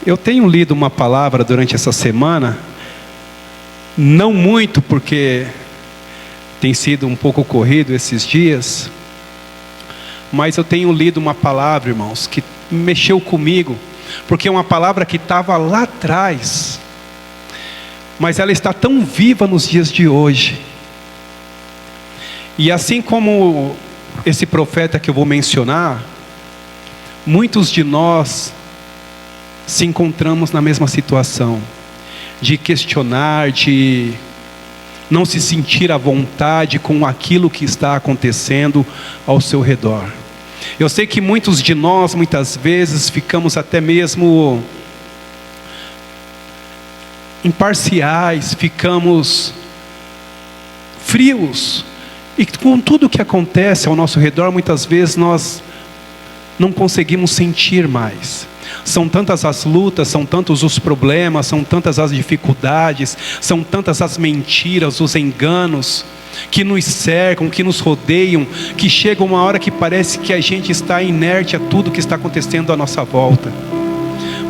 Eu tenho lido uma palavra durante essa semana, não muito, porque tem sido um pouco corrido esses dias, mas eu tenho lido uma palavra, irmãos, que mexeu comigo, porque é uma palavra que estava lá atrás, mas ela está tão viva nos dias de hoje. E assim como esse profeta que eu vou mencionar, muitos de nós se encontramos na mesma situação, de questionar, de não se sentir à vontade com aquilo que está acontecendo ao seu redor. Eu sei que muitos de nós, muitas vezes, ficamos até mesmo imparciais, ficamos frios, e com tudo que acontece ao nosso redor, muitas vezes nós não conseguimos sentir mais. São tantas as lutas, são tantos os problemas, são tantas as dificuldades, são tantas as mentiras, os enganos que nos cercam, que nos rodeiam, que chega uma hora que parece que a gente está inerte a tudo que está acontecendo à nossa volta.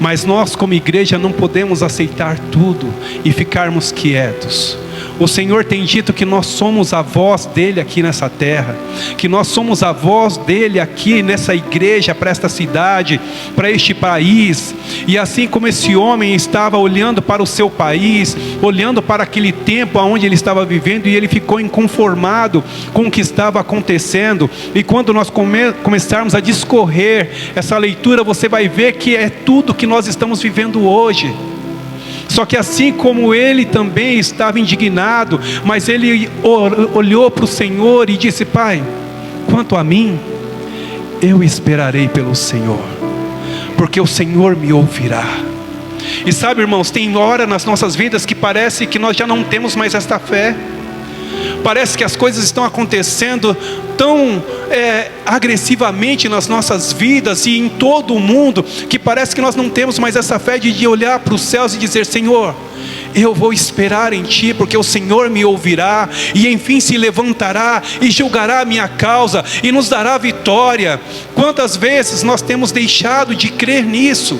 Mas nós, como igreja, não podemos aceitar tudo e ficarmos quietos. O Senhor tem dito que nós somos a voz dEle aqui nessa terra, que nós somos a voz dEle aqui nessa igreja, para esta cidade, para este país. E assim como esse homem estava olhando para o seu país, olhando para aquele tempo onde ele estava vivendo, e ele ficou inconformado com o que estava acontecendo. E quando nós começarmos a discorrer essa leitura, você vai ver que é tudo que nós estamos vivendo hoje. Só que assim como ele também estava indignado, mas ele olhou para o Senhor e disse: Pai, quanto a mim, eu esperarei pelo Senhor, porque o Senhor me ouvirá. E sabe, irmãos, tem hora nas nossas vidas que parece que nós já não temos mais esta fé. Parece que as coisas estão acontecendo tão agressivamente nas nossas vidas e em todo o mundo, que parece que nós não temos mais essa fé de olhar para os céus e dizer: Senhor, eu vou esperar em Ti, porque o Senhor me ouvirá, e enfim se levantará e julgará a minha causa e nos dará vitória. Quantas vezes nós temos deixado de crer nisso?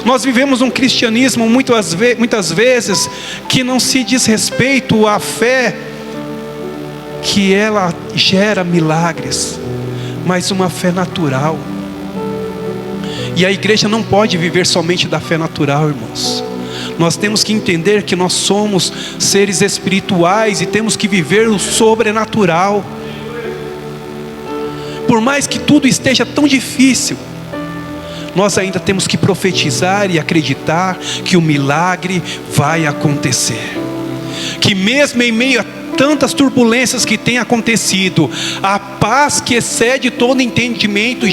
Nós vivemos um cristianismo muitas vezes que não se diz respeito à fé, que ela gera milagres, mas uma fé natural. E a igreja não pode viver somente da fé natural, irmãos. Nós temos que entender que nós somos seres espirituais e temos que viver o sobrenatural. Por mais que tudo esteja tão difícil, nós ainda temos que profetizar e acreditar que o milagre vai acontecer. Que mesmo em meio a tantas turbulências que têm acontecido, a paz que excede todo entendimento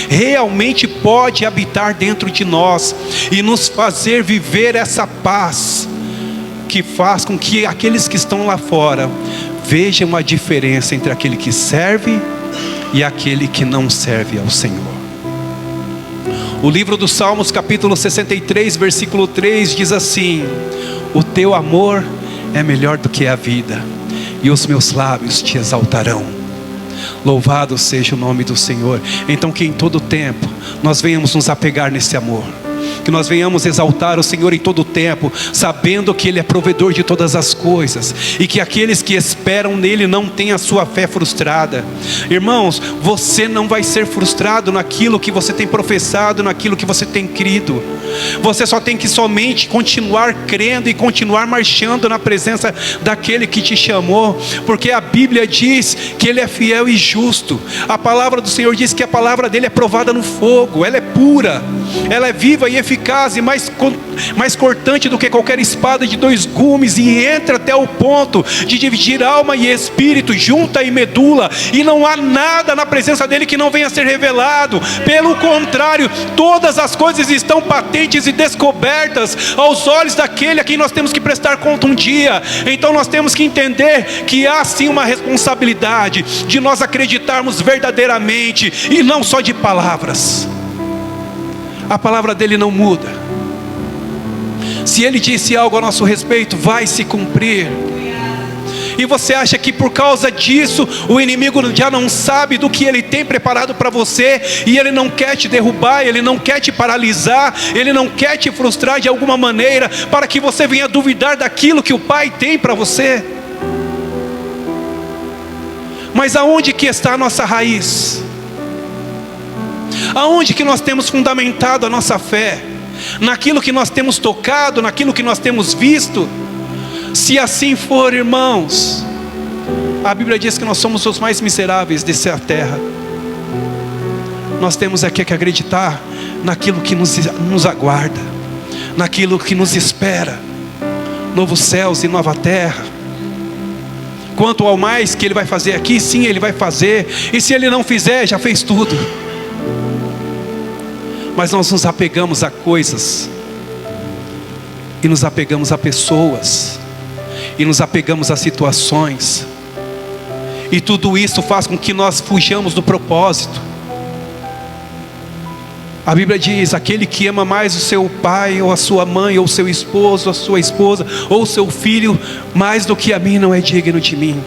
realmente pode habitar dentro de nós e nos fazer viver essa paz que faz com que aqueles que estão lá fora vejam a diferença entre aquele que serve e aquele que não serve ao Senhor. O livro dos Salmos, capítulo 63, versículo 3 diz assim: o teu amor é melhor do que a vida, e os meus lábios te exaltarão. Louvado seja o nome do Senhor. Então que em todo tempo nós venhamos nos apegar nesse amor, que nós venhamos exaltar o Senhor em todo tempo, sabendo que Ele é provedor de todas as coisas, e que aqueles que esperam nele não têm a sua fé frustrada. Irmãos, você não vai ser frustrado naquilo que você tem professado, naquilo que você tem crido. Você só tem que somente continuar crendo e continuar marchando na presença daquele que te chamou, porque a Bíblia diz que Ele é fiel e justo. A palavra do Senhor diz que a palavra dele é provada no fogo, ela é pura, ela é viva e eficaz e mais cortante do que qualquer espada de 2 gumes, e entra até o ponto de dividir alma e espírito, junta e medula, e não há nada na presença dele que não venha a ser revelado. Pelo contrário, todas as coisas estão patentes e descobertas aos olhos daquele a quem nós temos que prestar conta um dia. Então nós temos que entender que há sim uma responsabilidade de nós acreditarmos verdadeiramente e não só de palavras. A palavra dele não muda. Se ele disse algo a nosso respeito, vai se cumprir. E você acha que por causa disso o inimigo já não sabe do que ele tem preparado para você, e ele não quer te derrubar, ele não quer te paralisar, ele não quer te frustrar de alguma maneira, para que você venha duvidar daquilo que o Pai tem para você. Mas aonde que está a nossa raiz? Aonde que nós temos fundamentado a nossa fé? Naquilo que nós temos tocado, naquilo que nós temos visto? Se assim for, irmãos, a Bíblia diz que nós somos os mais miseráveis dessa terra. Nós temos aqui que acreditar naquilo que nos aguarda, naquilo que nos espera, novos céus e nova terra. Quanto ao mais que Ele vai fazer aqui, sim, Ele vai fazer, e se Ele não fizer, já fez tudo. Mas nós nos apegamos a coisas, e nos apegamos a pessoas, e nos apegamos a situações, e tudo isso faz com que nós fujamos do propósito. A Bíblia diz: aquele que ama mais o seu pai, ou a sua mãe, ou o seu esposo, ou a sua esposa, ou o seu filho, mais do que a mim, não é digno de mim.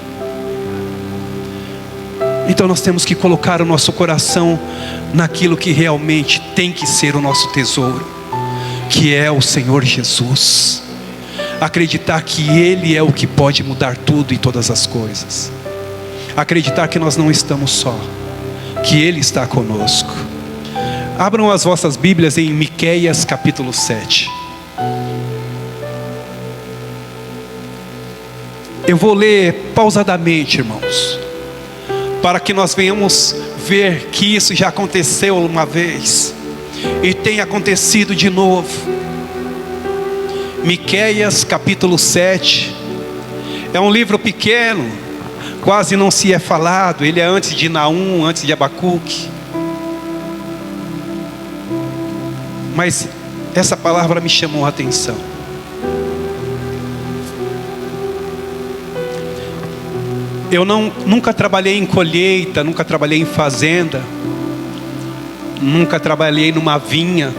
Então nós temos que colocar o nosso coração naquilo que realmente tem que ser o nosso tesouro, que é o Senhor Jesus. Acreditar que Ele é o que pode mudar tudo e todas as coisas. Acreditar que nós não estamos só, que Ele está conosco. Abram as vossas Bíblias em Miqueias capítulo 7. Eu vou ler pausadamente, irmãos, para que nós venhamos ver que isso já aconteceu uma vez e tem acontecido de novo. Miqueias capítulo 7 é um livro pequeno, quase não se é falado. Ele é antes de Naum, antes de Abacuque. Mas essa palavra me chamou a atenção. Eu nunca trabalhei em colheita, nunca trabalhei em fazenda, nunca trabalhei numa vinha.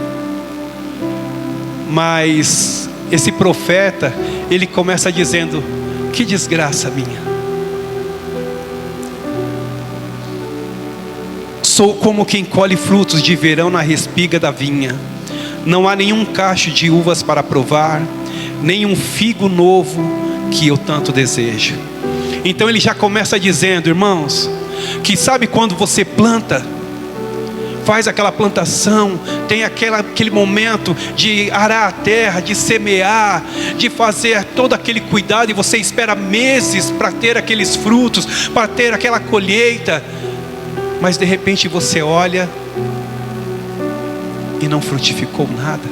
Mas esse profeta, ele começa dizendo: que desgraça minha. Sou como quem colhe frutos de verão na respiga da vinha. Não há nenhum cacho de uvas para provar, nem um figo novo que eu tanto desejo. Então ele já começa dizendo, irmãos, que sabe quando você planta, faz aquela plantação, tem aquele momento de arar a terra, de semear, de fazer todo aquele cuidado, e você espera meses para ter aqueles frutos, para ter aquela colheita, mas de repente você olha e não frutificou nada,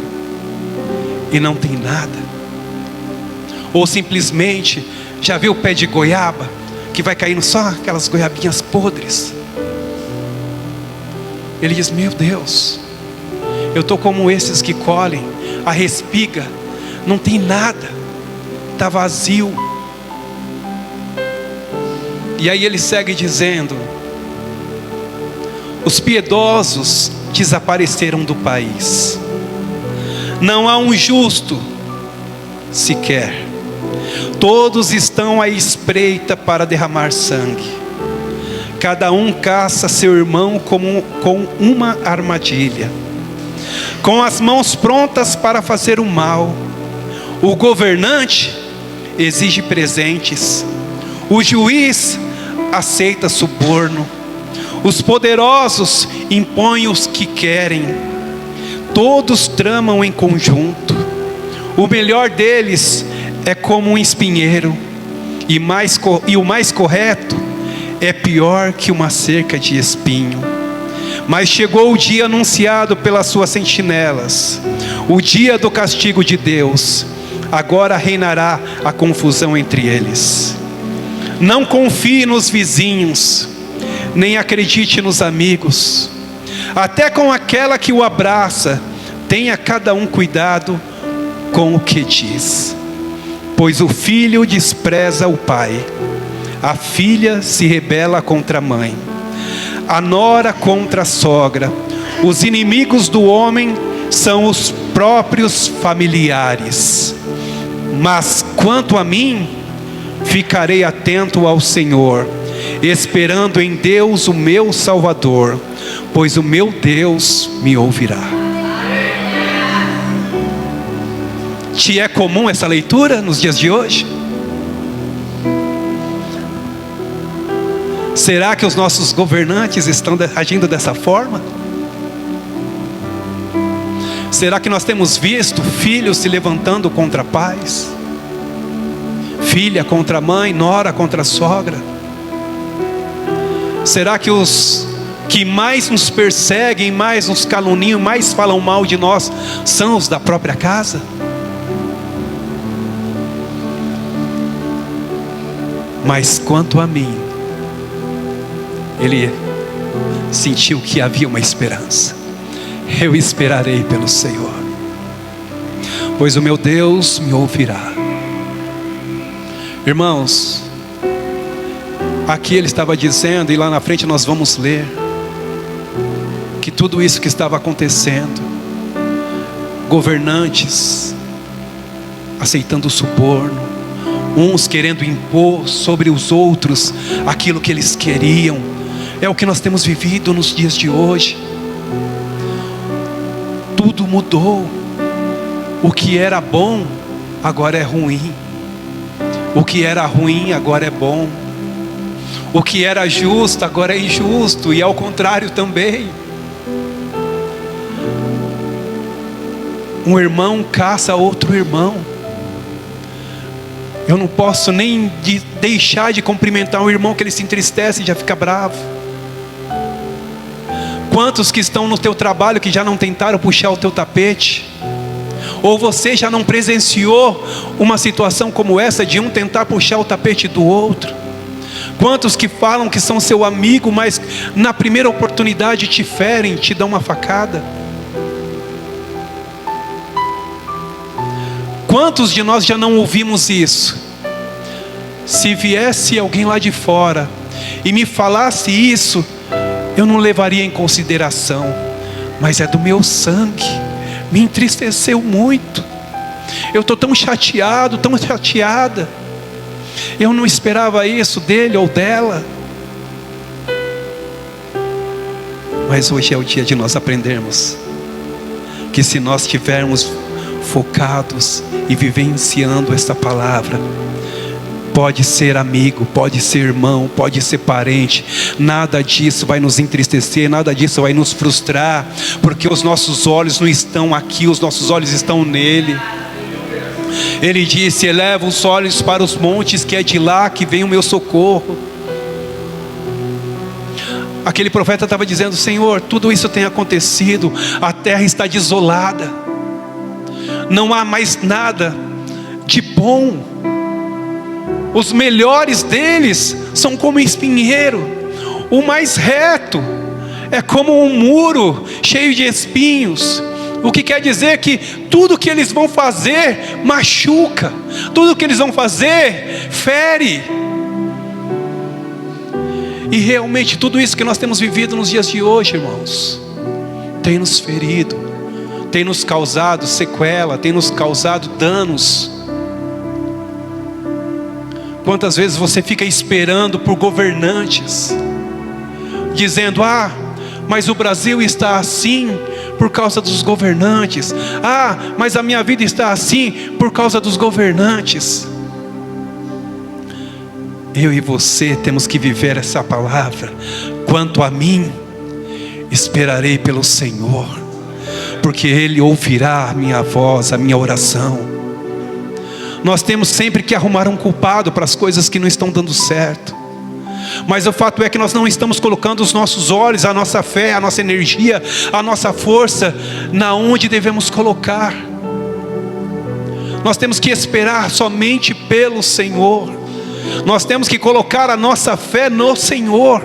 e não tem nada. Ou simplesmente, já viu o pé de goiaba, que vai caindo só aquelas goiabinhas podres? Ele diz: meu Deus, eu estou como esses que colhem a respiga, não tem nada, está vazio. E aí ele segue dizendo: os piedosos desapareceram do país, não há um justo sequer, todos estão à espreita para derramar sangue, cada um caça seu irmão com uma armadilha, com as mãos prontas para fazer o mal. O governante exige presentes, o juiz aceita suborno, os poderosos impõem os que querem, todos tramam em conjunto. O melhor deles é como um espinheiro, e o mais correto é pior que uma cerca de espinho. Mas chegou o dia anunciado pelas suas sentinelas, o dia do castigo de Deus. Agora reinará a confusão entre eles. Não confie nos vizinhos, nem acredite nos amigos. Até com aquela que o abraça, tenha cada um cuidado com o que diz. Pois o filho despreza o pai, a filha se rebela contra a mãe, a nora contra a sogra. Os inimigos do homem são os próprios familiares. Mas quanto a mim, ficarei atento ao Senhor, esperando em Deus o meu Salvador, pois o meu Deus me ouvirá. Te é comum essa leitura nos dias de hoje? Será que os nossos governantes estão agindo dessa forma? Será que nós temos visto filhos se levantando contra pais? Filha contra mãe, nora contra sogra? Será que os que mais nos perseguem, mais nos caluniam, mais falam mal de nós, são os da própria casa? Mas quanto a mim, ele sentiu que havia uma esperança. Eu esperarei pelo Senhor, pois o meu Deus me ouvirá. Irmãos, aqui ele estava dizendo, e lá na frente nós vamos ler, que tudo isso que estava acontecendo, governantes aceitando suborno, uns querendo impor sobre os outros aquilo que eles queriam, é o que nós temos vivido nos dias de hoje. Tudo mudou. O que era bom agora é ruim. O que era ruim agora é bom. O que era justo agora é injusto, e ao contrário também. Um irmão caça outro irmão. Eu não posso nem deixar de cumprimentar um irmão que ele se entristece e já fica bravo. Quantos que estão no teu trabalho que já não tentaram puxar o teu tapete? Ou você já não presenciou uma situação como essa de um tentar puxar o tapete do outro? Quantos que falam que são seu amigo, mas na primeira oportunidade te ferem, te dão uma facada? Quantos de nós já não ouvimos isso? Se viesse alguém lá de fora e me falasse isso, eu não levaria em consideração, mas é do meu sangue, me entristeceu muito. Eu estou tão chateado, tão chateada. Eu não esperava isso dele ou dela. Mas hoje é o dia de nós aprendermos que se nós estivermos focados e vivenciando esta palavra, pode ser amigo, pode ser irmão, pode ser parente, nada disso vai nos entristecer, nada disso vai nos frustrar, porque os nossos olhos não estão aqui, os nossos olhos estão nele. Ele disse: eleva os olhos para os montes, que é de lá que vem o meu socorro. Aquele profeta estava dizendo: Senhor, tudo isso tem acontecido, a terra está desolada, não há mais nada de bom. Os melhores deles são como espinheiro, o mais reto é como um muro cheio de espinhos. O que quer dizer que tudo que eles vão fazer machuca, tudo que eles vão fazer fere. E realmente tudo isso que nós temos vivido nos dias de hoje, irmãos, tem nos ferido, tem nos causado sequela, tem nos causado danos. Quantas vezes você fica esperando por governantes, dizendo: ah, mas o Brasil está assim por causa dos governantes. Ah, mas a minha vida está assim por causa dos governantes. Eu e você temos que viver essa palavra. Quanto a mim, esperarei pelo Senhor, porque Ele ouvirá a minha voz, a minha oração. Nós temos sempre que arrumar um culpado para as coisas que não estão dando certo. Mas o fato é que nós não estamos colocando os nossos olhos, a nossa fé, a nossa energia, a nossa força na onde devemos colocar. Nós temos que esperar somente pelo Senhor. Nós temos que colocar a nossa fé no Senhor.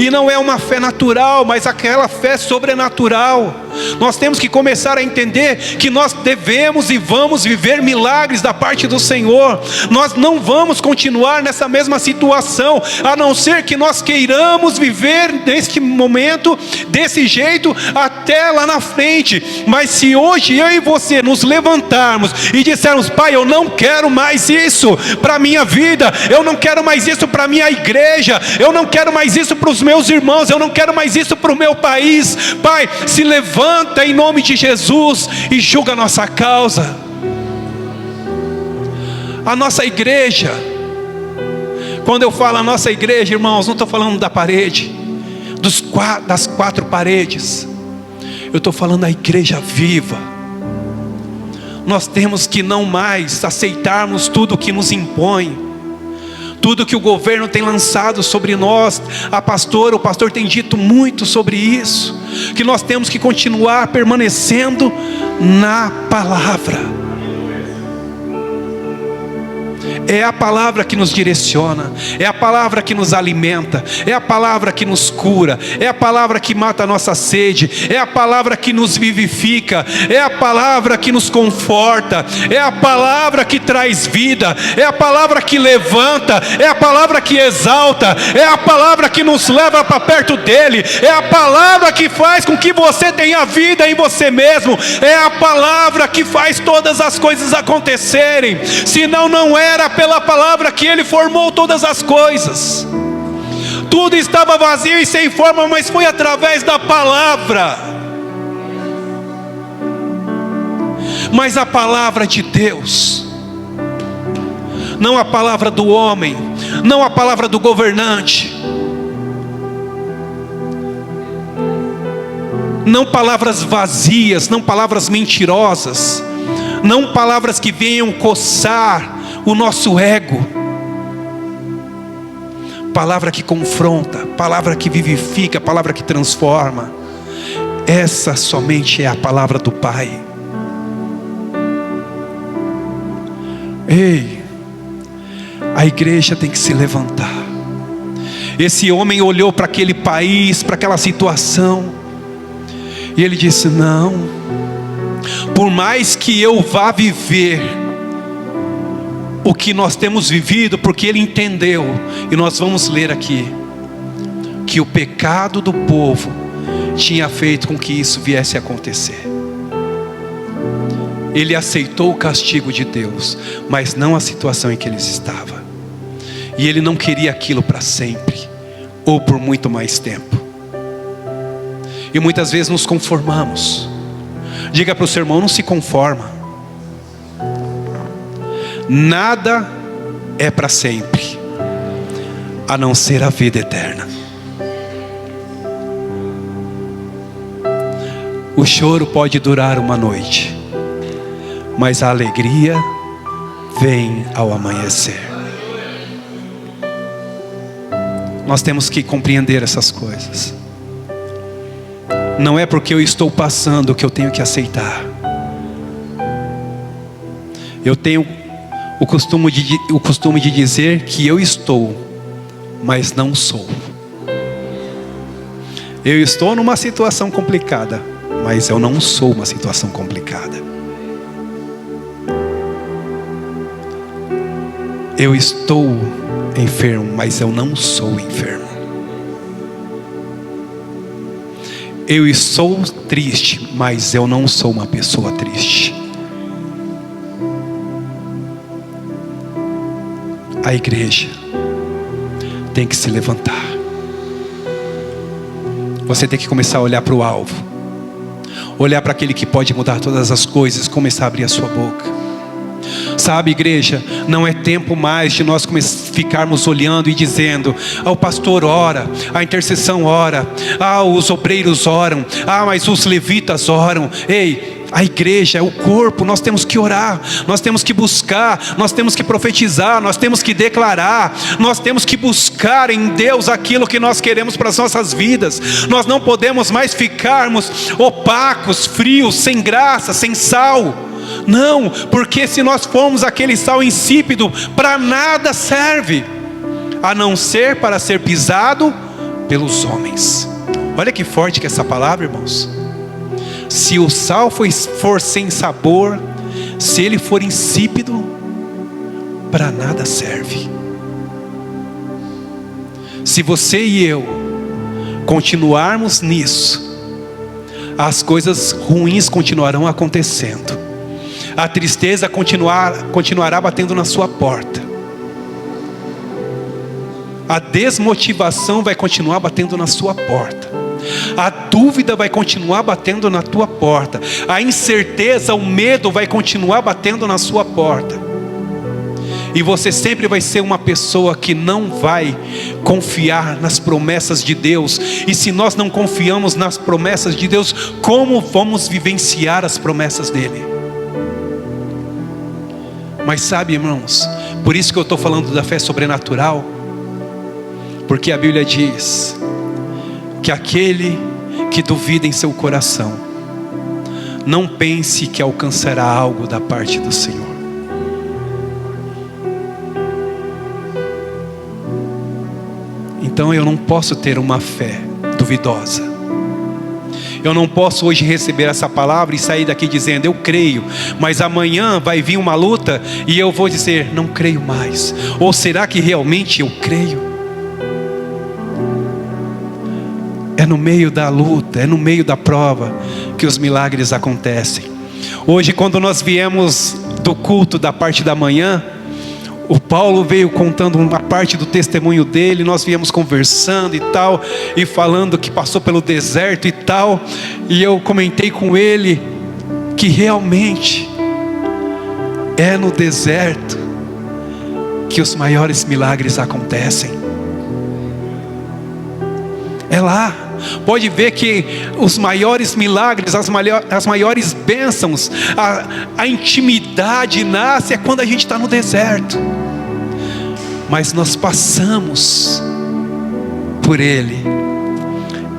E não é uma fé natural, mas aquela fé sobrenatural. Nós temos que começar a entender que nós devemos e vamos viver milagres da parte do Senhor. Nós não vamos continuar nessa mesma situação, a não ser que nós queiramos viver neste momento, desse jeito, até lá na frente. Mas se hoje eu e você nos levantarmos e dissermos: Pai, eu não quero mais isso para a minha vida, eu não quero mais isso para a minha igreja, eu não quero mais isso para os meus irmãos, eu não quero mais isso para o meu país. Pai, se levanta em nome de Jesus e julga a nossa causa. A nossa igreja, quando eu falo a nossa igreja, irmãos, não estou falando da parede, das 4 paredes, eu estou falando da igreja viva. Nós temos que não mais aceitarmos tudo que nos impõe, tudo que o governo tem lançado sobre nós. O pastor tem dito muito sobre isso, que nós temos que continuar permanecendo na palavra. É a palavra que nos direciona, é a palavra que nos alimenta, é a palavra que nos cura, é a palavra que mata a nossa sede, é a palavra que nos vivifica, é a palavra que nos conforta, é a palavra que traz vida, é a palavra que levanta, é a palavra que exalta, é a palavra que nos leva para perto dele, é a palavra que faz com que você tenha vida em você mesmo, é a palavra que faz todas as coisas acontecerem. Senão não era pela palavra que ele formou todas as coisas. Tudo estava vazio e sem forma, mas foi através da palavra. Mas a palavra de Deus, não a palavra do homem, não a palavra do governante, não palavras vazias, não palavras mentirosas, não palavras que venham coçar o nosso ego. Palavra que confronta, palavra que vivifica, palavra que transforma. Essa somente é a palavra do Pai. Ei, a igreja tem que se levantar. Esse homem olhou para aquele país, para aquela situação, e ele disse: não, por mais que eu vá viver o que nós temos vivido, porque ele entendeu, e nós vamos ler aqui, que o pecado do povo tinha feito com que isso viesse a acontecer. Ele aceitou o castigo de Deus, mas não a situação em que ele estava, e ele não queria aquilo para sempre, ou por muito mais tempo. E muitas vezes nos conformamos. Diga para o seu irmão: não se conforma. Nada é para sempre, a não ser a vida eterna. O choro pode durar uma noite, mas a alegria vem ao amanhecer. Nós temos que compreender essas coisas. Não é porque eu estou passando que eu tenho que aceitar. Eu tenho o costume de dizer que eu estou, mas não sou. Eu estou numa situação complicada, mas eu não sou uma situação complicada. Eu estou enfermo, mas eu não sou enfermo. Eu estou triste, mas eu não sou uma pessoa triste. A igreja tem que se levantar. Você tem que começar a olhar para o alvo, olhar para aquele que pode mudar todas as coisas, começar a abrir a sua boca. Sabe, igreja, não é tempo mais de nós ficarmos olhando e dizendo: o pastor ora, a intercessão ora, os obreiros oram, mas os levitas oram. Ei, a igreja é o corpo, nós temos que orar, nós temos que buscar, nós temos que profetizar, nós temos que declarar, nós temos que buscar em Deus aquilo que nós queremos para as nossas vidas. Nós não podemos mais ficarmos opacos, frios, sem graça, sem sal. Não, porque se nós formos aquele sal insípido, para nada serve, a não ser para ser pisado pelos homens. Olha que forte que é essa palavra, irmãos. Se o sal for sem sabor, se ele for insípido, para nada serve. Se você e eu continuarmos nisso, as coisas ruins continuarão acontecendo. A tristeza continuará batendo na sua porta. A desmotivação vai continuar batendo na sua porta. A dúvida vai continuar batendo na tua porta. A incerteza, o medo vai continuar batendo na sua porta. E você sempre vai ser uma pessoa que não vai confiar nas promessas de Deus. E se nós não confiamos nas promessas de Deus, como vamos vivenciar as promessas dele? Mas sabe, irmãos, por isso que eu estou falando da fé sobrenatural, porque a Bíblia diz que aquele que duvida em seu coração, não pense que alcançará algo da parte do Senhor. Então eu não posso ter uma fé duvidosa. Eu não posso hoje receber essa palavra e sair daqui dizendo, eu creio, mas amanhã vai vir uma luta e eu vou dizer, não creio mais. Ou será que realmente eu creio? É no meio da luta, é no meio da prova que os milagres acontecem. Hoje, quando nós viemos do culto da parte da manhã, o Paulo veio contando uma parte do testemunho dele. Nós viemos conversando e tal, e falando que passou pelo deserto e tal. E eu comentei com ele que realmente é no deserto que os maiores milagres acontecem. É lá. Pode ver que os maiores milagres, as maiores bênçãos, a intimidade nasce é quando a gente está no deserto. Mas nós passamos por ele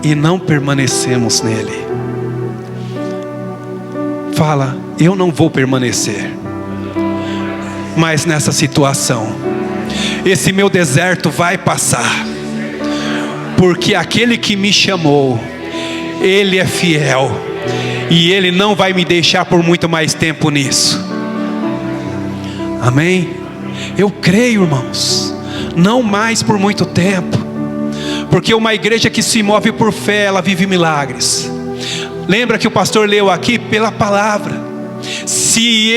e não permanecemos nele. Fala, eu não vou permanecer mais nessa situação. Esse meu deserto vai passar. Porque aquele que me chamou, ele é fiel. E ele não vai me deixar por muito mais tempo nisso. Amém? Eu creio, irmãos. Não mais por muito tempo. Porque uma igreja que se move por fé, ela vive milagres. Lembra que o pastor leu aqui pela palavra. Se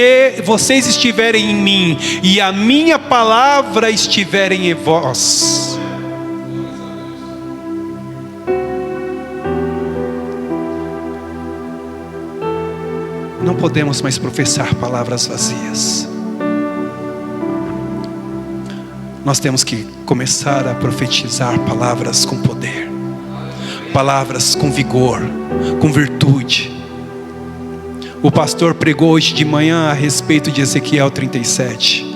vocês estiverem em mim e a minha palavra estiverem em vós, não podemos mais professar palavras vazias. Nós temos que começar a profetizar palavras com poder, palavras com vigor, com virtude. O pastor pregou hoje de manhã a respeito de Ezequiel 37.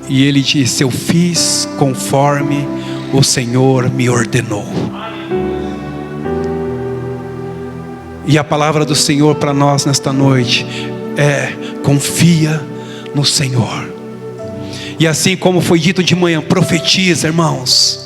E ele disse, eu fiz conforme o Senhor me ordenou. E a palavra do Senhor para nós nesta noite é, confia no Senhor. E assim como foi dito de manhã, profetiza, irmãos.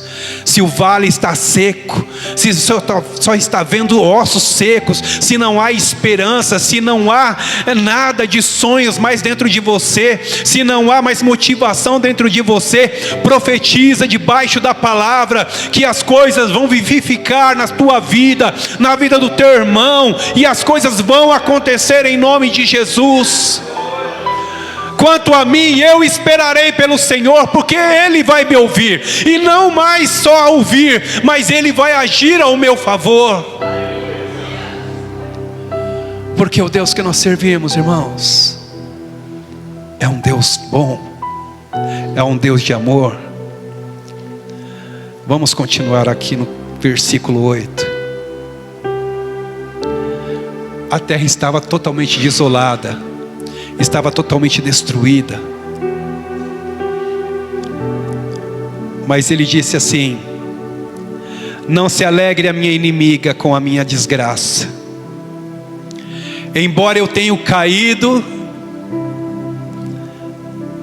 Se o vale está seco, se só está vendo ossos secos, se não há esperança, se não há nada de sonhos mais dentro de você, se não há mais motivação dentro de você, profetiza debaixo da palavra que as coisas vão vivificar na tua vida, na vida do teu irmão, e as coisas vão acontecer em nome de Jesus. Quanto a mim, eu esperarei pelo Senhor, porque Ele vai me ouvir. E não mais só ouvir, mas Ele vai agir ao meu favor. Porque o Deus que nós servimos, irmãos, é um Deus bom, é um Deus de amor. Vamos continuar aqui no versículo 8. A terra estava totalmente desolada, estava totalmente destruída. Mas ele disse assim: não se alegre a minha inimiga com a minha desgraça. Embora eu tenha caído,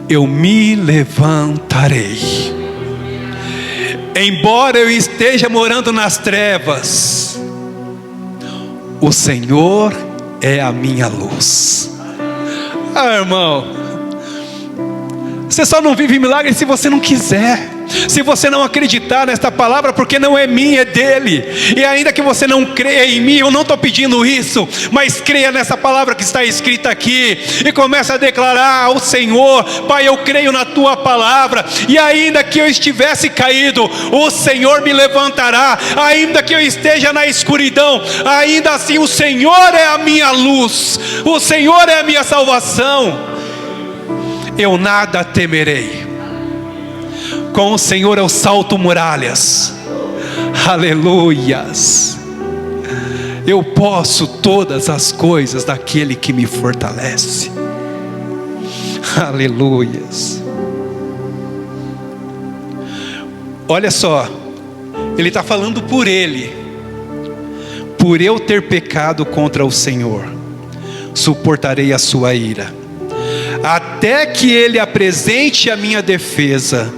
eu me levantarei. Embora eu esteja morando nas trevas, o Senhor é a minha luz. Ah, irmão, você só não vive milagre se você não quiser, se você não acreditar nesta palavra, porque não é minha, é dele. E ainda que você não creia em mim, eu não estou pedindo isso, mas creia nessa palavra que está escrita aqui, e comece a declarar ao Senhor: Pai, eu creio na tua palavra, e ainda que eu estivesse caído, o Senhor me levantará. Ainda que eu esteja na escuridão, ainda assim o Senhor é a minha luz, o Senhor é a minha salvação. Eu nada temerei. Com o Senhor eu salto muralhas. Aleluias. Eu posso todas as coisas daquele que me fortalece. Aleluias. Olha só, ele está falando por ele. Por eu ter pecado contra o Senhor, suportarei a sua ira, até que ele apresente a minha defesa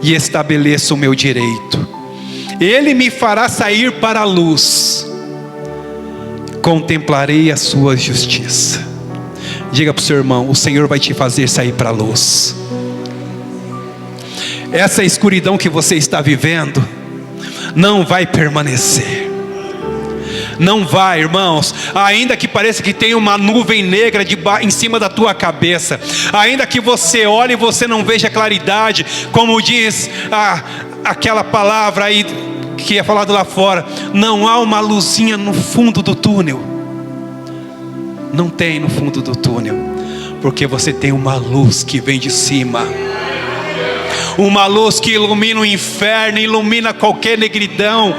e estabeleça o meu direito. Ele me fará sair para a luz, contemplarei a sua justiça. Diga para o seu irmão: o Senhor vai te fazer sair para a luz. Essa escuridão que você está vivendo não vai permanecer. Não vai, irmãos. Ainda que pareça que tem uma nuvem negra em cima da tua cabeça, ainda que você olhe e você não veja claridade, como diz aquela palavra aí que é falado lá fora, não há uma luzinha no fundo do túnel. Não tem no fundo do túnel, porque você tem uma luz que vem de cima. Uma luz que ilumina o inferno, ilumina qualquer negridão.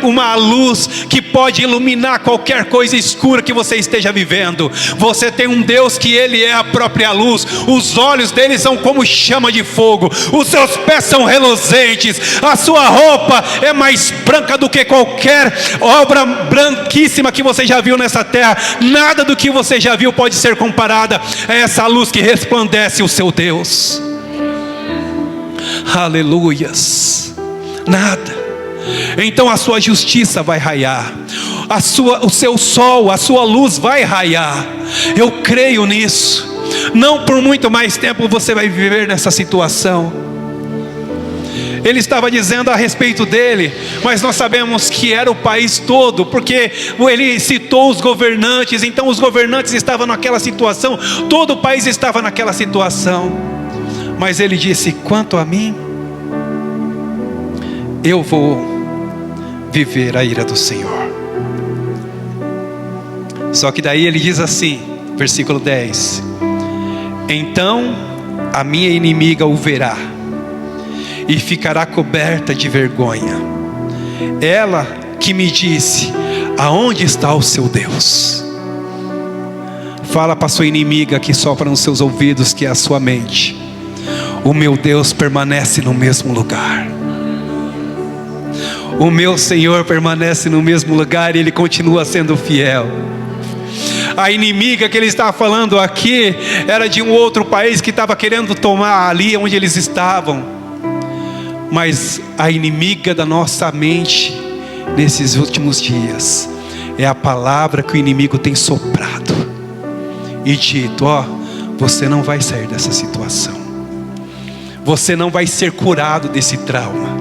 Uma luz que pode iluminar qualquer coisa escura que você esteja vivendo. Você tem um Deus que Ele é a própria luz. Os olhos dele são como chama de fogo. Os seus pés são reluzentes. A sua roupa é mais branca do que qualquer obra branquíssima que você já viu nessa terra. Nada do que você já viu pode ser comparada a essa luz que resplandece o seu Deus. Aleluias. Nada. Então a sua justiça vai raiar, o seu sol, a sua luz vai raiar. Eu creio nisso. Não por muito mais tempo você vai viver nessa situação. Ele estava dizendo a respeito dele, mas nós sabemos que era o país todo, porque ele citou os governantes. Então os governantes estavam naquela situação, todo o país estava naquela situação. Mas ele disse: quanto a mim, eu vou viver a ira do Senhor. Só que daí ele diz assim, versículo 10: então a minha inimiga o verá e ficará coberta de vergonha, ela que me disse: aonde está o seu Deus? Fala para sua inimiga que sopra nos seus ouvidos, que é a sua mente: o meu Deus permanece no mesmo lugar. O meu Senhor permanece no mesmo lugar e Ele continua sendo fiel. A inimiga que ele estava falando aqui era de um outro país que estava querendo tomar ali onde eles estavam. Mas a inimiga da nossa mente nesses últimos dias é a palavra que o inimigo tem soprado e dito: ó, você não vai sair dessa situação. Você não vai ser curado desse trauma.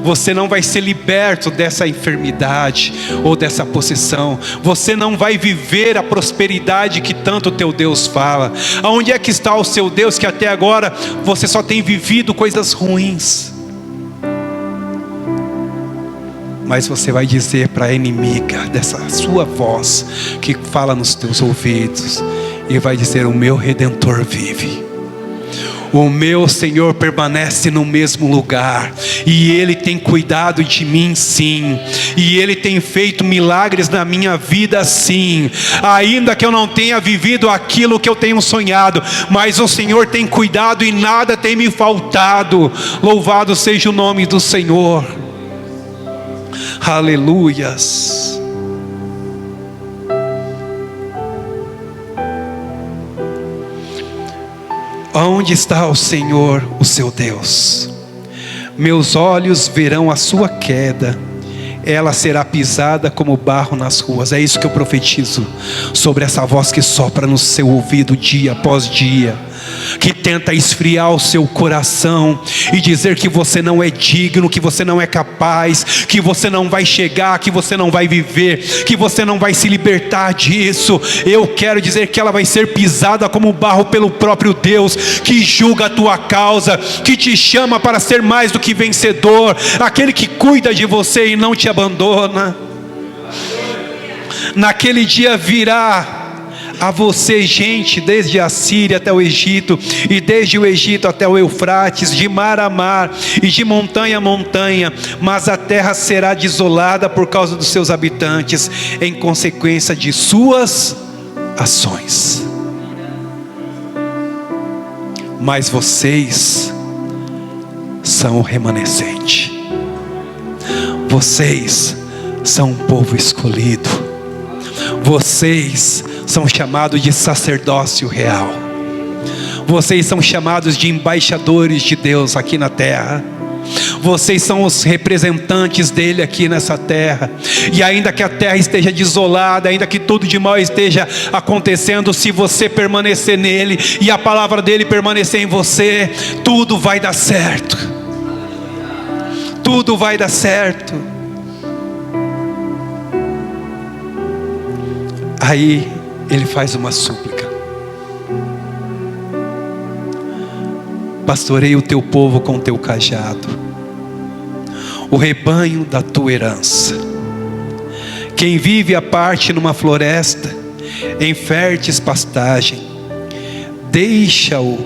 Você não vai ser liberto dessa enfermidade ou dessa possessão. Você não vai viver a prosperidade que tanto o teu Deus fala. Aonde é que está o seu Deus, que até agora você só tem vivido coisas ruins? Mas você vai dizer para a inimiga dessa sua voz que fala nos teus ouvidos, e vai dizer: o meu Redentor vive. O meu Senhor permanece no mesmo lugar, e Ele tem cuidado de mim, sim, e Ele tem feito milagres na minha vida, sim, ainda que eu não tenha vivido aquilo que eu tenho sonhado, mas o Senhor tem cuidado e nada tem me faltado. Louvado seja o nome do Senhor. Aleluias. Onde está o Senhor, o seu Deus? Meus olhos verão a sua queda, ela será pisada como barro nas ruas. É isso que eu profetizo sobre essa voz que sopra no seu ouvido dia após dia, que tenta esfriar o seu coração e dizer que você não é digno, que você não é capaz, que você não vai chegar, que você não vai viver, que você não vai se libertar disso. Eu quero dizer que ela vai ser pisada como barro pelo próprio Deus, que julga a tua causa, que te chama para ser mais do que vencedor, aquele que cuida de você e não te abandona. Naquele dia virá a você gente desde a Síria até o Egito, e desde o Egito até o Eufrates, de mar a mar e de montanha a montanha, mas a terra será desolada por causa dos seus habitantes, em consequência de suas ações. Mas vocês são o remanescente, vocês são um povo escolhido, vocês são chamados de sacerdócio real, vocês são chamados de embaixadores de Deus aqui na terra, vocês são os representantes dele aqui nessa terra. E ainda que a terra esteja desolada, ainda que tudo de mal esteja acontecendo, se você permanecer nele e a palavra dele permanecer em você, tudo vai dar certo, tudo vai dar certo. Aí ele faz uma súplica: pastoreia o teu povo com o teu cajado, o rebanho da tua herança. Quem vive à parte numa floresta, em férteis pastagem, deixa-o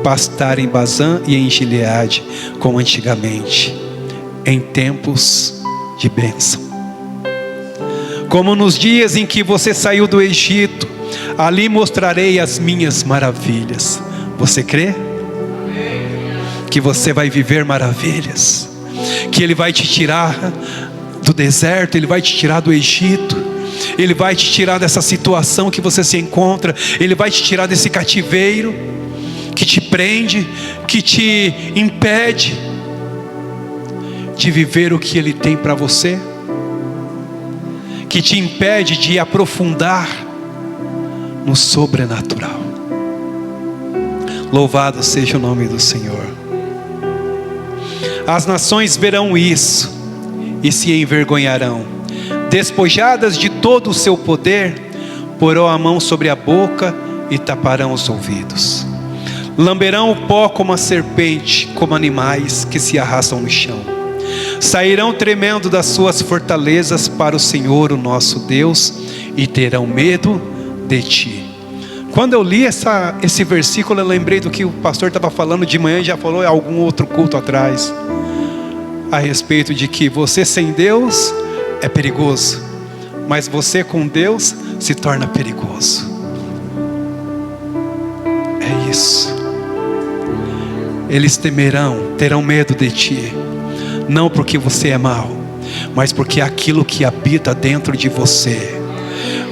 pastar em Bazã e em Gileade, como antigamente, em tempos de bênção. Como nos dias em que você saiu do Egito, ali mostrarei as minhas maravilhas. Você crê? Que você vai viver maravilhas, que ele vai te tirar do deserto, ele vai te tirar do Egito, ele vai te tirar dessa situação que você se encontra, ele vai te tirar desse cativeiro que te prende, que te impede de viver o que ele tem para você, que te impede de aprofundar no sobrenatural. Louvado seja o nome do Senhor. As nações verão isso e se envergonharão, despojadas de todo o seu poder, porão a mão sobre a boca e taparão os ouvidos. Lamberão o pó como a serpente, como animais que se arrastam no chão. Sairão tremendo das suas fortalezas para o Senhor, o nosso Deus, e terão medo de ti. Quando eu li esse versículo, eu lembrei do que o pastor estava falando de manhã, já falou em algum outro culto atrás, a respeito de que você sem Deus é perigoso, mas você com Deus se torna perigoso. É isso. Eles temerão, terão medo de ti, não porque você é mau, mas porque aquilo que habita dentro de você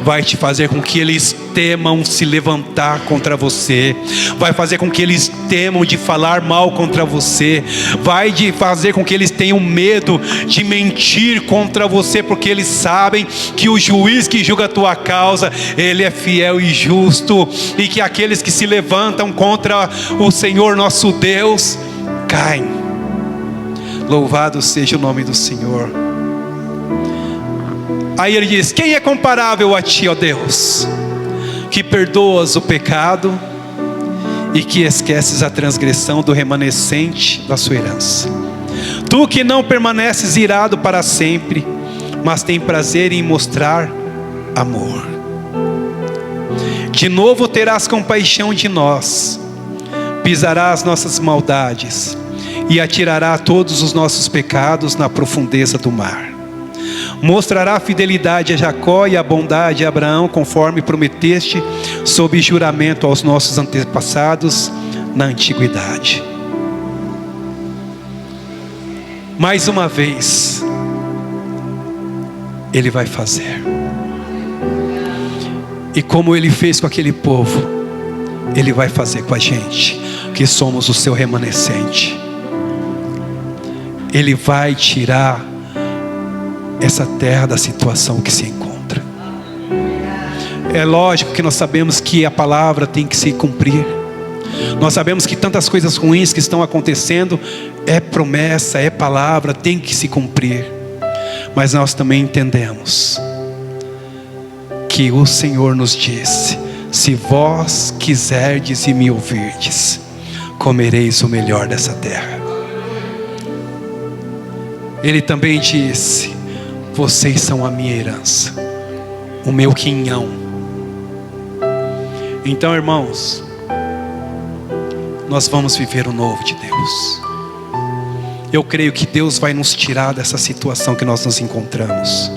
vai te fazer com que eles temam se levantar contra você, vai fazer com que eles temam de falar mal contra você, vai fazer com que eles tenham medo de mentir contra você, porque eles sabem que o juiz que julga a tua causa, ele é fiel e justo, e que aqueles que se levantam contra o Senhor nosso Deus caem. Louvado seja o nome do Senhor. Aí ele diz: quem é comparável a ti, ó Deus, que perdoas o pecado e que esqueces a transgressão do remanescente da sua herança? Tu que não permaneces irado para sempre, mas tem prazer em mostrar amor. De novo terás compaixão de nós, pisarás nossas maldades e atirará todos os nossos pecados na profundeza do mar. Mostrará a fidelidade a Jacó e a bondade a Abraão, conforme prometeste sob juramento aos nossos antepassados na antiguidade. Mais uma vez ele vai fazer, e como ele fez com aquele povo, ele vai fazer com a gente, que somos o seu remanescente. Ele vai tirar essa terra da situação que se encontra. É lógico que nós sabemos que a palavra tem que se cumprir. Nós sabemos que tantas coisas ruins que estão acontecendo, é promessa, é palavra, tem que se cumprir. Mas nós também entendemos que o Senhor nos disse: se vós quiserdes e me ouvirdes, comereis o melhor dessa terra. Ele também disse: vocês são a minha herança, o meu quinhão. Então, irmãos, nós vamos viver o novo de Deus. Eu creio que Deus vai nos tirar dessa situação que nós nos encontramos.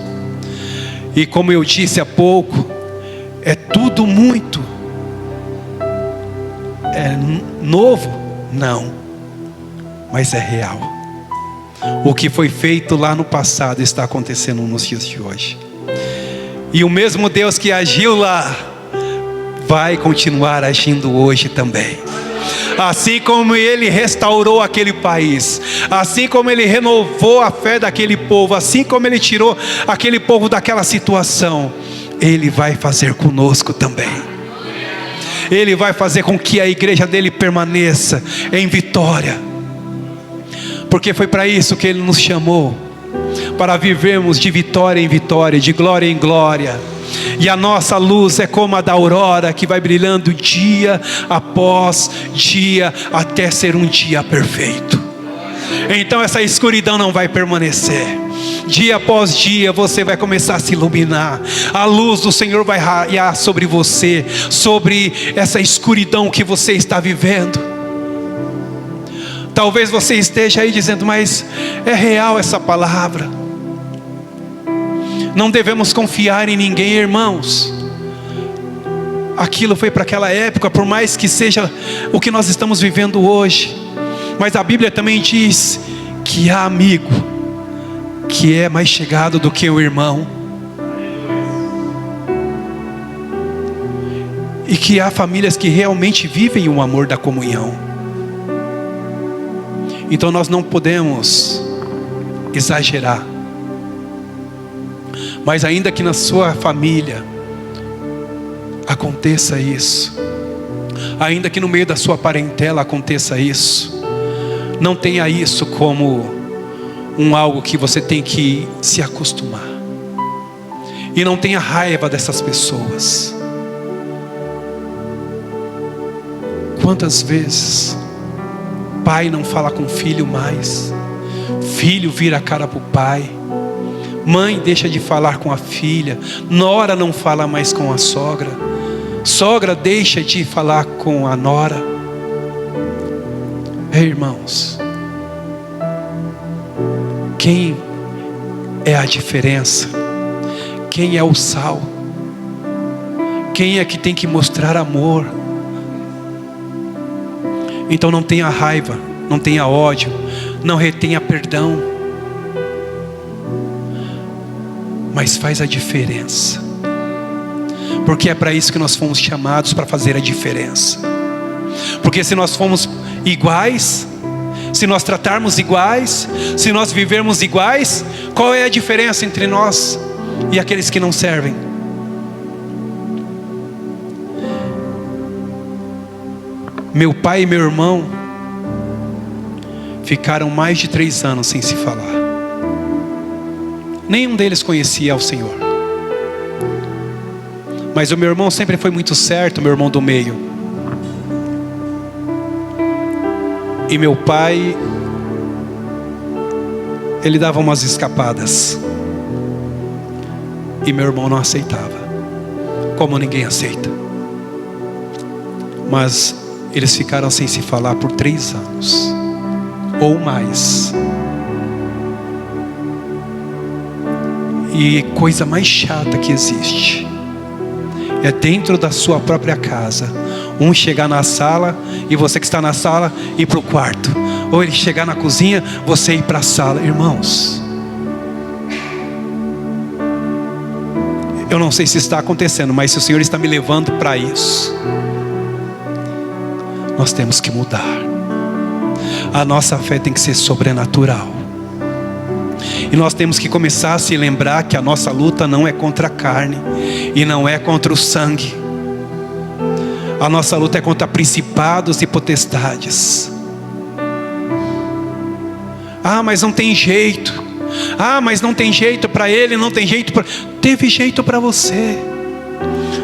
E como eu disse há pouco, é tudo muito novo? Não, mas é real. O que foi feito lá no passado está acontecendo nos dias de hoje. E o mesmo Deus que agiu lá vai continuar agindo hoje também. Assim como Ele restaurou aquele país, assim como Ele renovou a fé daquele povo, assim como Ele tirou aquele povo daquela situação, Ele vai fazer conosco também. Ele vai fazer com que a igreja dele permaneça em vitória, porque foi para isso que Ele nos chamou, para vivermos de vitória em vitória, de glória em glória. E a nossa luz é como a da aurora, que vai brilhando dia após dia, até ser um dia perfeito. Então essa escuridão não vai permanecer. Dia após dia você vai começar a se iluminar. A luz do Senhor vai raiar sobre você, sobre essa escuridão que você está vivendo. Talvez você esteja aí dizendo: mas é real essa palavra. Não devemos confiar em ninguém, irmãos. Aquilo foi para aquela época, por mais que seja o que nós estamos vivendo hoje. Mas a Bíblia também diz que há amigo que é mais chegado do que o irmão. E que há famílias que realmente vivem o amor da comunhão. Então nós não podemos exagerar. Mas ainda que na sua família aconteça isso, ainda que no meio da sua parentela aconteça isso, não tenha isso como algo que você tem que se acostumar. E não tenha raiva dessas pessoas. Quantas vezes pai não fala com filho mais, filho vira a cara para o pai, mãe deixa de falar com a filha, nora não fala mais com a sogra, sogra deixa de falar com a nora. Irmãos, quem é a diferença? Quem é o sal? Quem é que tem que mostrar amor? Então não tenha raiva, não tenha ódio, não retenha perdão, mas faz a diferença, porque é para isso que nós fomos chamados, para fazer a diferença. Porque se nós formos iguais, se nós tratarmos iguais, se nós vivermos iguais, qual é a diferença entre nós e aqueles que não servem? Meu pai e meu irmão ficaram mais de 3 anos sem se falar. Nenhum deles conhecia ao Senhor. Mas o meu irmão sempre foi muito certo, meu irmão do meio. E meu pai, ele dava umas escapadas. E meu irmão não aceitava, como ninguém aceita. Mas eles ficaram sem se falar por 3 anos ou mais. E coisa mais chata que existe é dentro da sua própria casa, um chegar na sala e você que está na sala ir para o quarto, ou ele chegar na cozinha, você ir para a sala. Irmãos, eu não sei se está acontecendo, mas se o Senhor está me levando para isso, nós temos que mudar. A nossa fé tem que ser sobrenatural. E nós temos que começar a se lembrar que a nossa luta não é contra a carne e não é contra o sangue. A nossa luta é contra principados e potestades. Ah, mas não tem jeito. Ah, mas não tem jeito para ele, não tem jeito para... Teve jeito para você.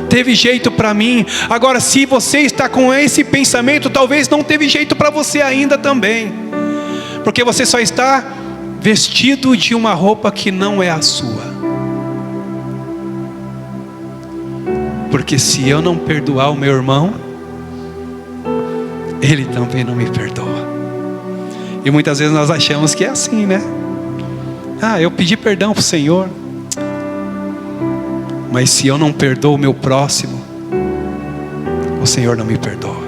Teve jeito para mim. Agora, se você está com esse pensamento, talvez não teve jeito para você ainda também. Porque você só está vestido de uma roupa que não é a sua. Porque se eu não perdoar o meu irmão, ele também não me perdoa. E muitas vezes nós achamos que é assim, né? Ah, eu pedi perdão para o Senhor, mas se eu não perdoo o meu próximo, o Senhor não me perdoa.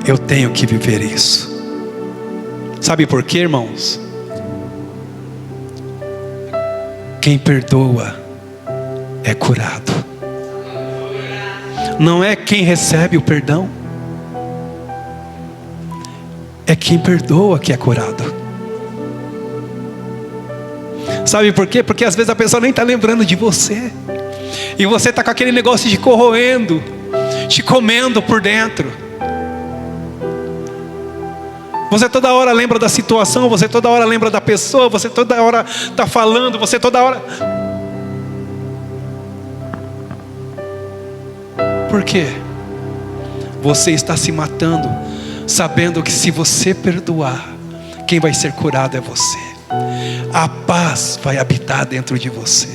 Eu tenho que viver isso. Sabe por quê, irmãos? Quem perdoa é curado. Não é quem recebe o perdão, é quem perdoa que é curado. Sabe por quê? Porque às vezes a pessoa nem está lembrando de você, e você está com aquele negócio de corroendo, te comendo por dentro. Você toda hora lembra da situação, você toda hora lembra da pessoa, você toda hora está falando, você toda hora... Por quê? Você está se matando, sabendo que se você perdoar, quem vai ser curado é você. A paz vai habitar dentro de você.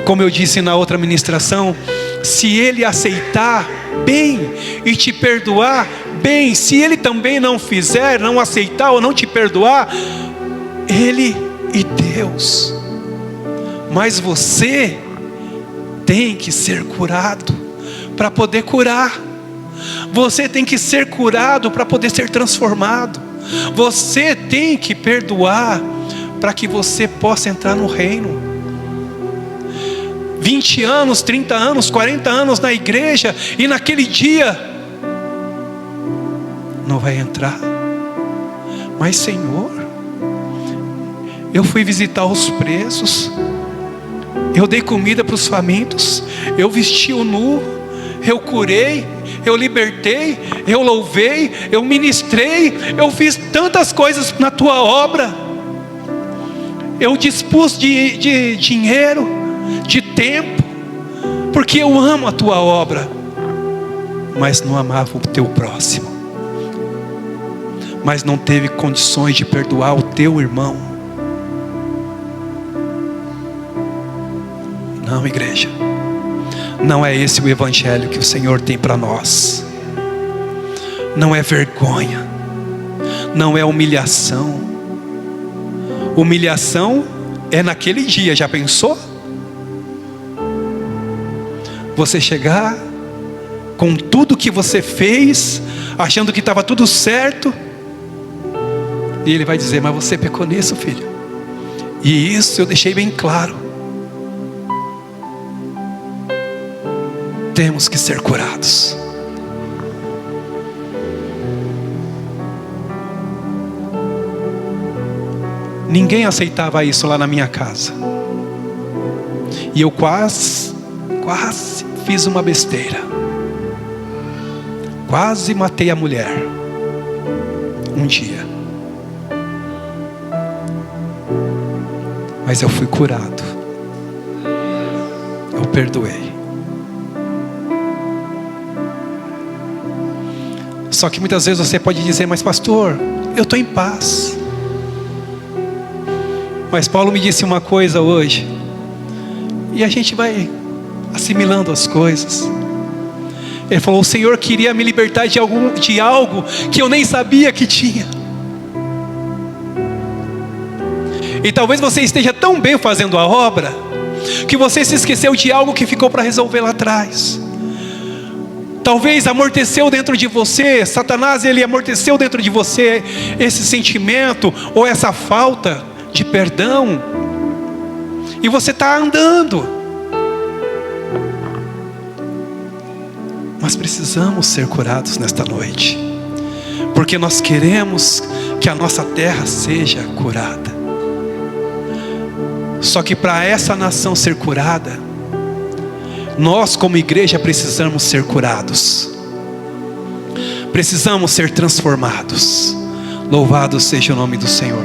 Como eu disse na outra ministração, se ele aceitar, bem, e te perdoar, bem. Se ele também não fizer, não aceitar ou não te perdoar, ele e Deus. Mas você tem que ser curado para poder curar. Você tem que ser curado para poder ser transformado. Você tem que perdoar para que você possa entrar no reino. 20 anos, 30 anos, 40 anos na igreja, e naquele dia não vai entrar. Mas Senhor, eu fui visitar os presos, eu dei comida para os famintos, eu vesti o nu, eu curei, eu libertei, eu louvei, eu ministrei, eu fiz tantas coisas na tua obra, eu dispus de dinheiro, de tempo, porque eu amo a tua obra, mas não amava o teu próximo, mas não teve condições de perdoar o teu irmão. Não, igreja, não é esse o evangelho que o Senhor tem para nós. Não é vergonha, não é humilhação. Humilhação é naquele dia, já pensou? Você chegar com tudo que você fez, achando que estava tudo certo, e ele vai dizer: mas você pecou nisso, filho, e isso eu deixei bem claro. Temos que ser curados. Ninguém aceitava isso lá na minha casa, e eu quase fiz uma besteira, quase matei a mulher um dia, mas eu fui curado, eu perdoei. Só que muitas vezes você pode dizer: mas pastor, eu estou em paz. Mas Paulo me disse uma coisa hoje, e a gente vai assimilando as coisas. Ele falou: o Senhor queria me libertar de algo que eu nem sabia que tinha. E talvez você esteja tão bem fazendo a obra, que você se esqueceu de algo que ficou para resolver lá atrás. Talvez amorteceu dentro de você, Satanás, ele amorteceu dentro de você esse sentimento, ou essa falta de perdão, e você está andando. Mas precisamos ser curados nesta noite, porque nós queremos que que a nossa terra seja curada. Só que para essa nação ser curada, nós como igreja precisamos ser curados. Precisamos ser transformados. Louvado seja o nome do Senhor.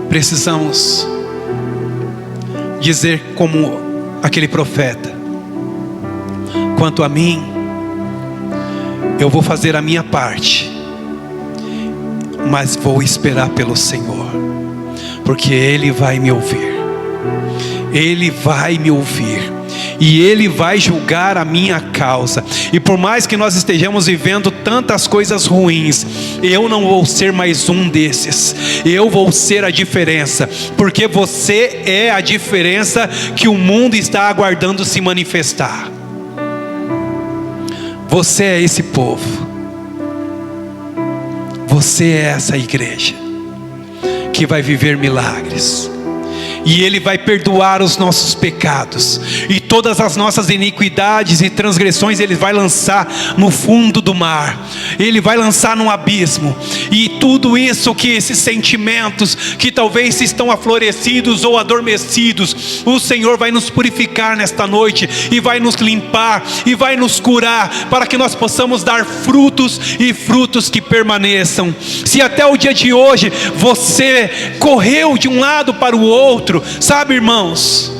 Precisamos dizer como aquele profeta: quanto a mim, eu vou fazer a minha parte, mas vou esperar pelo Senhor, porque Ele vai me ouvir. Ele vai me ouvir e Ele vai julgar a minha causa. E por mais que nós estejamos vivendo tantas coisas ruins, eu não vou ser mais um desses. Eu vou ser a diferença, porque você é a diferença que o mundo está aguardando se manifestar. Você é esse povo. Você é essa igreja que vai viver milagres. E Ele vai perdoar os nossos pecados. E todas as nossas iniquidades e transgressões Ele vai lançar no fundo do mar. Ele vai lançar no abismo. E tudo isso, que esses sentimentos que talvez estão aflorecidos ou adormecidos, o Senhor vai nos purificar nesta noite. E vai nos limpar. E vai nos curar. Para que nós possamos dar frutos, e frutos que permaneçam. Se até o dia de hoje você correu de um lado para o outro, sabe, irmãos,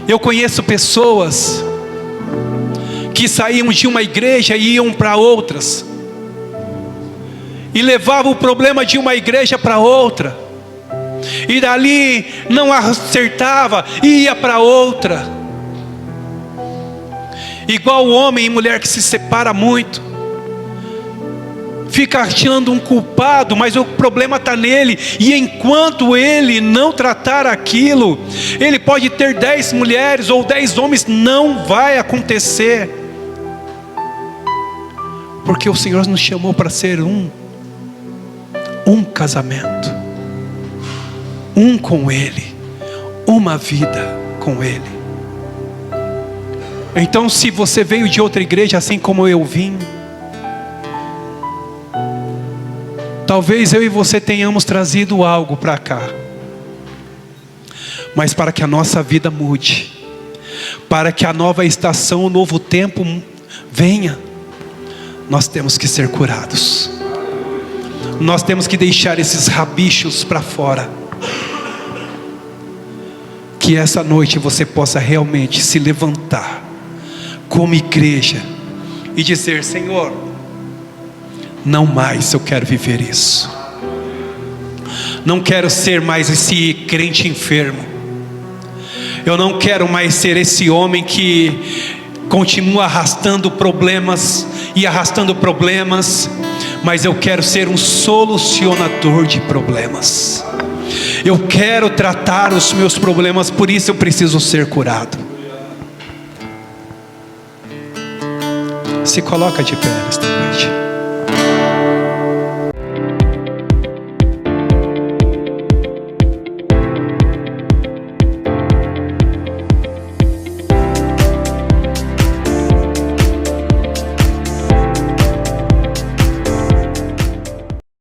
eu conheço pessoas que saíam de uma igreja e iam para outras, e levavam o problema de uma igreja para outra, e dali não acertava, e ia para outra. Igual o homem e mulher que se separa muito, fica achando um culpado, mas o problema está nele. E enquanto ele não tratar aquilo, ele pode ter 10 mulheres ou 10 homens, não vai acontecer. Porque o Senhor nos chamou para ser um casamento, um com Ele, uma vida com Ele. Então, se você veio de outra igreja assim como eu vim, talvez eu e você tenhamos trazido algo para cá, mas para que a nossa vida mude, para que a nova estação, o novo tempo venha, nós temos que ser curados. Nós temos que deixar esses rabichos para fora. Que essa noite você possa realmente se levantar como igreja e dizer: Senhor, não mais eu quero viver isso. Não quero ser mais esse crente enfermo. Eu não quero mais ser esse homem que continua arrastando problemas e arrastando problemas, mas eu quero ser um solucionador de problemas. Eu quero tratar os meus problemas, por isso eu preciso ser curado. Se coloca de pé nesta noite.